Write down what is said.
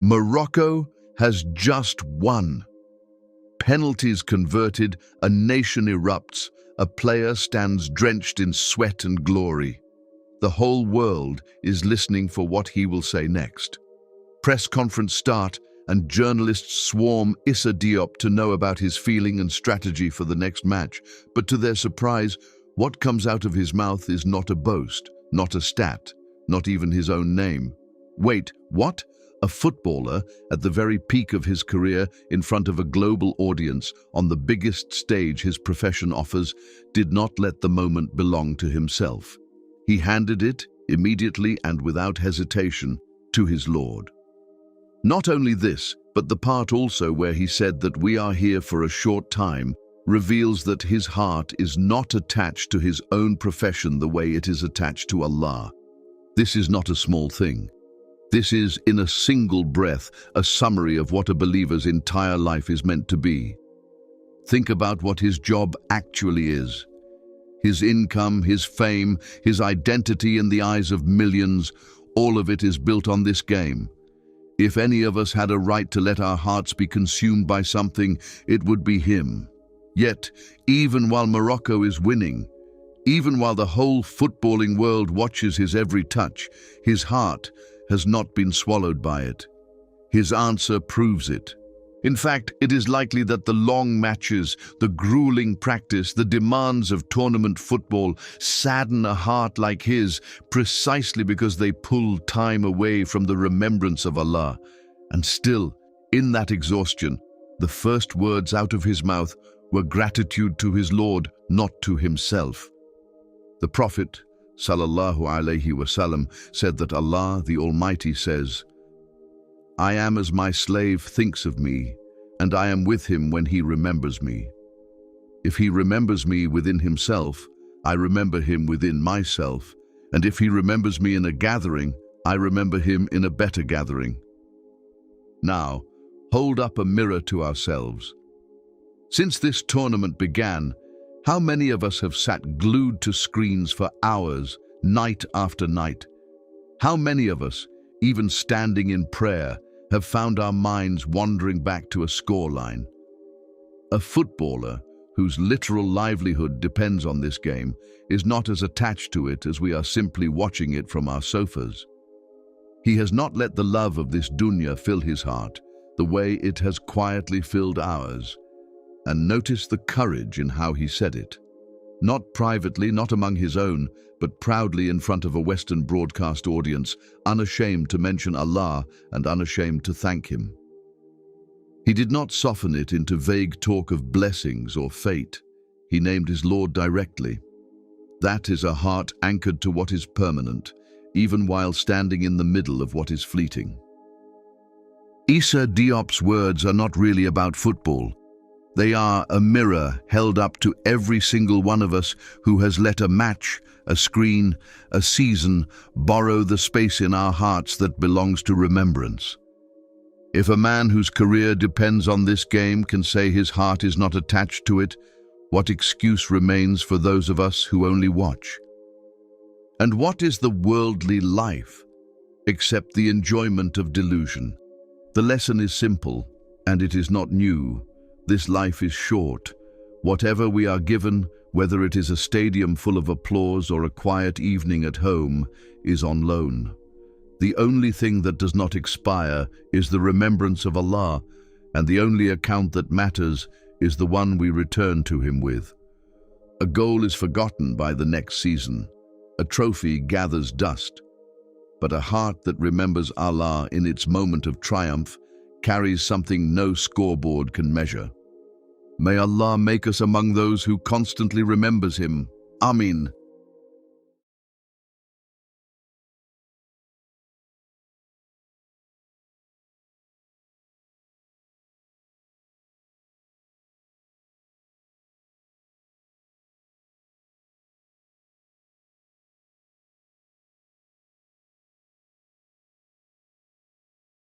Morocco has just won. Penalties converted, a nation erupts, a player stands drenched in sweat and glory. The whole world is listening for what he will say next. Press conference start, and journalists swarm Issa Diop to know about his feeling and strategy for the next match. But to their surprise, what comes out of his mouth is not a boast, not a stat, not even his own name. Wait, what? A footballer at the very peak of his career, in front of a global audience, on the biggest stage his profession offers, did not let the moment belong to himself. He handed it, immediately and without hesitation, to his Lord. Not only this, but the part also where he said that we are here for a short time reveals that his heart is not attached to his own profession the way it is attached to Allah. This is not a small thing. This is, in a single breath, a summary of what a believer's entire life is meant to be. Think about what his job actually is. His income, his fame, his identity in the eyes of millions, all of it is built on this game. If any of us had a right to let our hearts be consumed by something, it would be him. Yet, even while Morocco is winning, even while the whole footballing world watches his every touch, his heart has not been swallowed by it. His answer proves it. In fact, it is likely that the long matches, the grueling practice, the demands of tournament football sadden a heart like his precisely because they pull time away from the remembrance of Allah. And still, in that exhaustion, the first words out of his mouth were gratitude to his Lord, not to himself. The Prophet, sallallahu alaihi wasallam, said that Allah, the Almighty, says, "I am as my slave thinks of me, and I am with him when he remembers me. If he remembers me within himself, I remember him within myself, and if he remembers me in a gathering, I remember him in a better gathering." Now, hold up a mirror to ourselves. Since this tournament began, how many of us have sat glued to screens for hours, night after night? How many of us, even standing in prayer, have found our minds wandering back to a scoreline? A footballer, whose literal livelihood depends on this game, is not as attached to it as we are simply watching it from our sofas. He has not let the love of this dunya fill his heart the way it has quietly filled ours. And notice the courage in how he said it. Not privately, not among his own, but proudly in front of a Western broadcast audience, unashamed to mention Allah and unashamed to thank him. He did not soften it into vague talk of blessings or fate. He named his Lord directly. That is a heart anchored to what is permanent, even while standing in the middle of what is fleeting. Issa Diop's words are not really about football. They are a mirror held up to every single one of us who has let a match, a screen, a season borrow the space in our hearts that belongs to remembrance. If a man whose career depends on this game can say his heart is not attached to it, what excuse remains for those of us who only watch? And what is the worldly life except the enjoyment of delusion? The lesson is simple, and it is not new. This life is short. Whatever we are given, whether it is a stadium full of applause or a quiet evening at home, is on loan. The only thing that does not expire is the remembrance of Allah, and the only account that matters is the one we return to Him with. A goal is forgotten by the next season. A trophy gathers dust. But a heart that remembers Allah in its moment of triumph carries something no scoreboard can measure. May Allah make us among those who constantly remembers Him. Ameen.